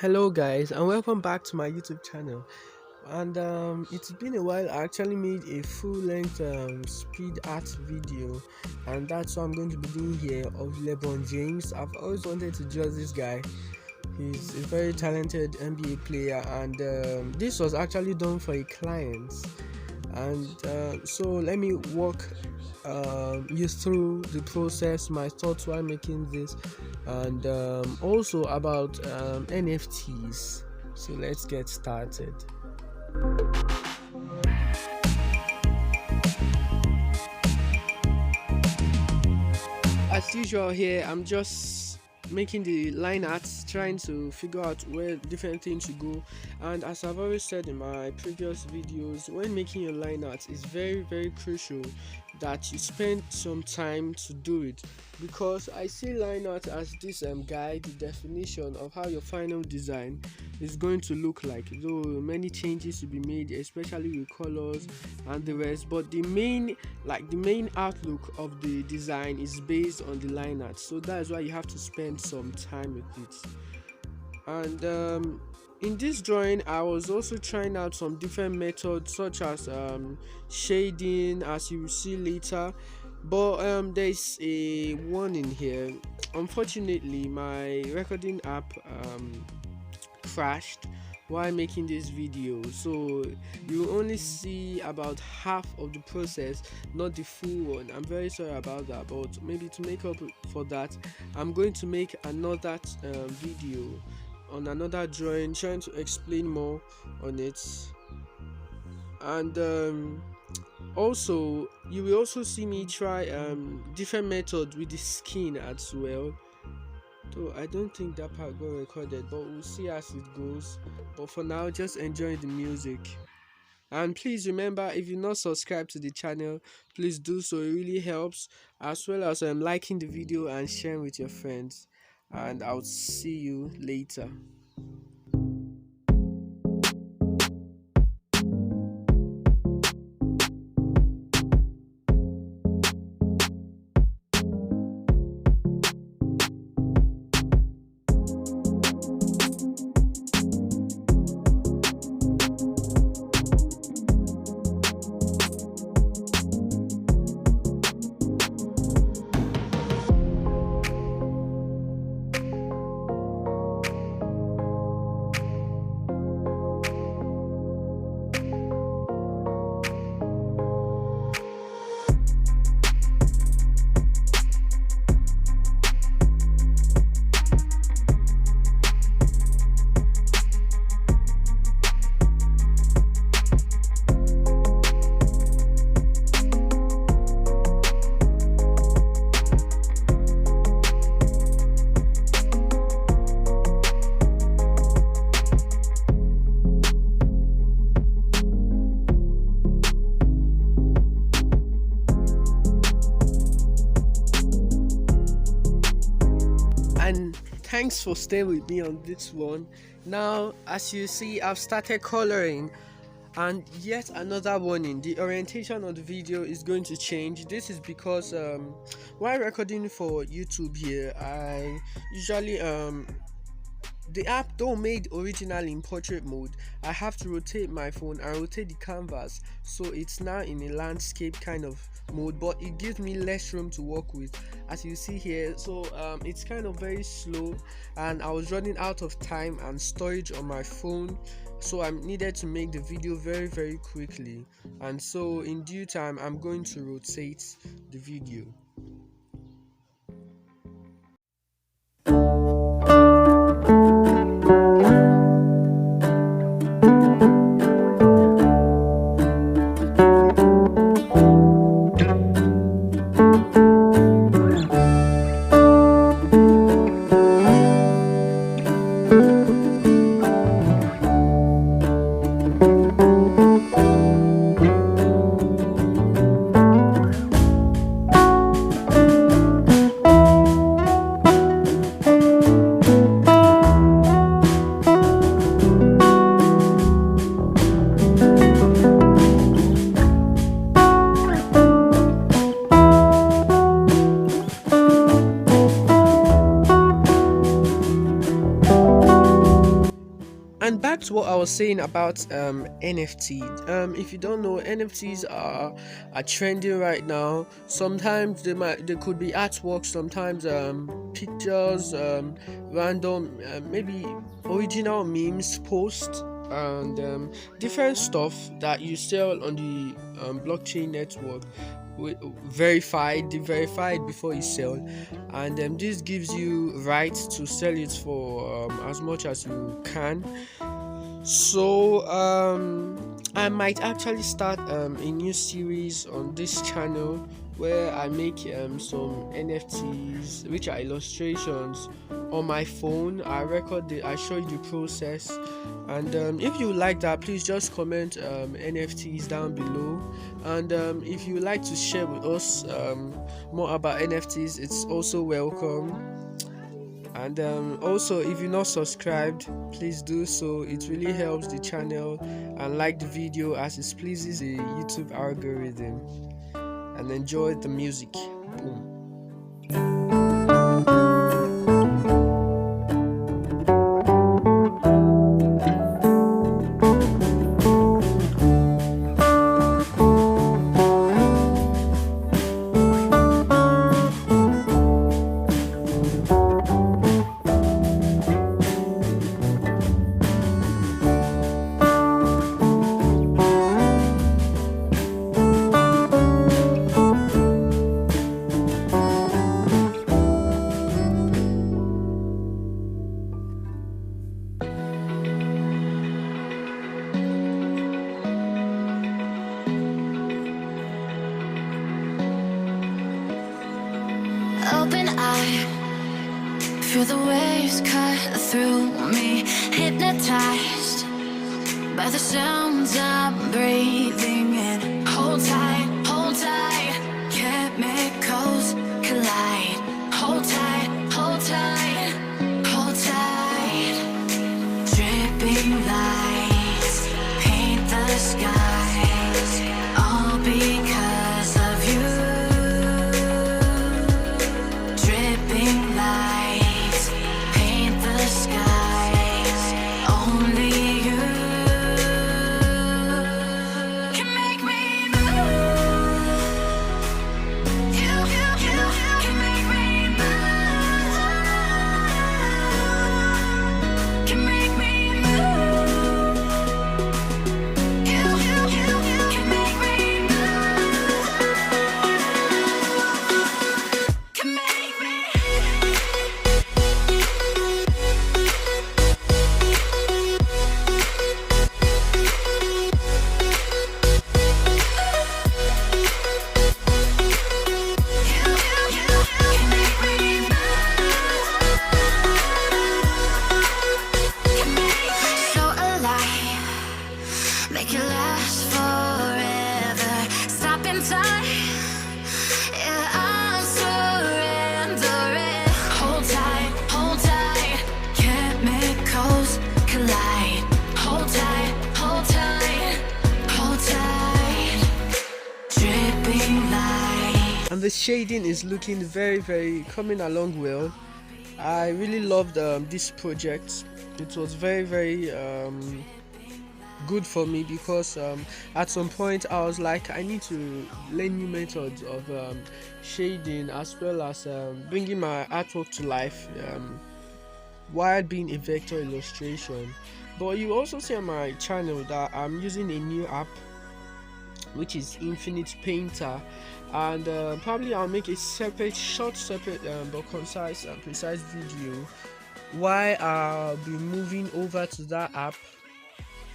Hello guys and welcome back to my YouTube channel. And it's been a while. I actually made a full-length speed art video, and that's what I'm going to be doing here of LeBron James. I've always wanted to draw this guy. He's a very talented NBA player, and this was actually done for a client. And so let me walk you through the process, my thoughts while making this, and also about NFTs. So let's get started. As usual here, I'm just making the line arts, trying to figure out where different things should go. And as I've always said in my previous videos, when making your line art, it's very crucial that you spend some time to do it, because I see line art as this guide, the definition of how your final design is going to look like, though many changes to be made, especially with colors and the rest. But the main outlook of the design is based on the line art, so that's why you have to spend some time with it. And in this drawing, I was also trying out some different methods, such as shading, as you will see later. But there's a warning here. Unfortunately, my recording app crashed while making this video, so you only see about half of the process, not the full one. I'm very sorry about that, but maybe to make up for that, I'm going to make another video on another drawing, trying to explain more on it. And also you will also see me try different methods with the skin as well, though I don't think that part got recorded, but we'll see as it goes. But for now, just enjoy the music. And please remember, if you're not subscribed to the channel, please do so. It really helps, as well as liking the video and sharing with your friends. And I'll see you later. And thanks for staying with me on this one. Now, as you see, I've started coloring, and yet another warning: the orientation of the video is going to change. This is because while recording for YouTube here, I usually the app, though made originally in portrait mode, I have to rotate my phone and rotate the canvas, so it's now in a landscape kind of mode, but it gives me less room to work with, as you see here. So it's kind of very slow, and I was running out of time and storage on my phone, so I needed to make the video very quickly. And so in due time, I'm going to rotate the video. to what I was saying about NFT. If you don't know, NFTs are trending right now. Sometimes they could be artwork, sometimes pictures, random, maybe original memes, posts, and different stuff that you sell on the blockchain network. Verified before you sell, and this gives you rights to sell it for as much as you can. So I might actually start a new series on this channel where I make some NFTs, which are illustrations, on my phone. I show you the process, and if you like that, please just comment NFTs down below. And if you would like to share with us more about NFTs, it's also welcome. And also, if you're not subscribed, please do so. It really helps the channel, and like the video as it pleases the YouTube algorithm. And enjoy the music. Boom. Open eye, feel the waves cut through me, hypnotized by the sounds I'm breathing in. Hold tight, chemicals collide. Hold tight, hold tight, hold tight. Dripping lights paint the skies, all because of you. Dripping lights paint the skies, only you can make me move. You can make me move. Can make me move. You can make me move. Can make me. So alive, make it last forever. Stop in time, yeah, I'm surrendering. Hold tight, chemicals collide. Hold tight, hold tight, hold tight. Dripping light. And the shading is looking very coming along well. I really loved this project. It was very good for me because at some point I was like, I need to learn new methods of shading, as well as bringing my artwork to life while being a vector illustration. But you also see on my channel that I'm using a new app, which is Infinix Painter, and probably I'll make a separate but concise and precise video why I'll be moving over to that app.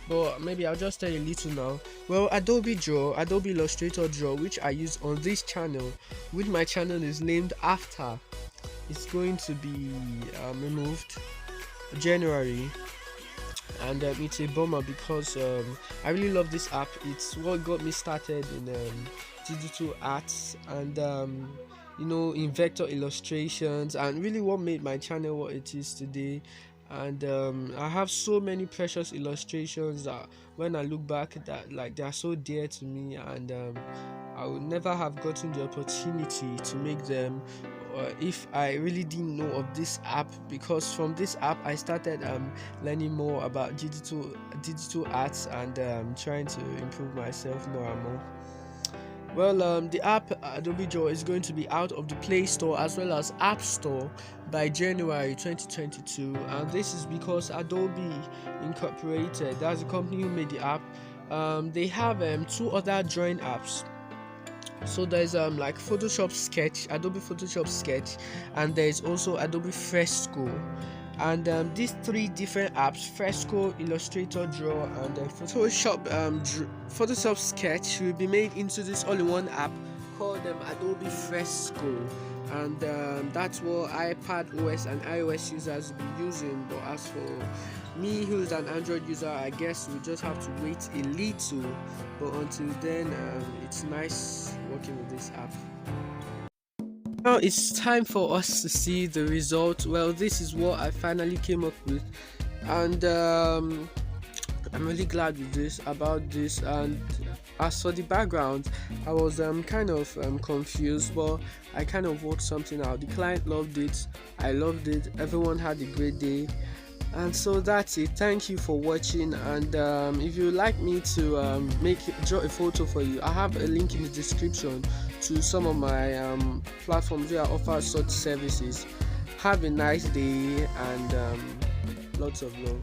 But maybe I'll just tell you a little now. Well, Adobe Illustrator Draw, which I use on this channel, which my channel is named after, it's going to be removed January. And it's a bummer because I really love this app. It's what got me started in digital arts, and in vector illustrations, and really what made my channel what it is today. And I have so many precious illustrations that when I look back, that they are so dear to me, and I would never have gotten the opportunity to make them if I really didn't know of this app, because from this app I started learning more about digital arts and trying to improve myself more and more. Well, the app Adobe Draw is going to be out of the Play Store as well as App Store by January 2022, and this is because Adobe Incorporated, that's the company who made the app, they have two other drawing apps. So there's like Photoshop Sketch, Adobe Photoshop Sketch, and there's also Adobe Fresco. And these three different apps, Fresco, Illustrator, Draw, and Photoshop Sketch, will be made into this all-in-one app called Adobe Fresco, and that's what iPad OS and iOS users will be using. But as for me, who's an Android user, I guess we just have to wait a little. But until then, it's nice working with this app. Now it's time for us to see the result. Well, this is what I finally came up with, and I'm really glad with about this. And as for the background, I was kind of confused, but I kind of worked something out. The client loved it, I loved it, everyone had a great day. And so that's it. Thank you for watching, and if you would like me to draw a photo for you, I have a link in the description to some of my platforms where I offer such services. Have a nice day, and lots of love.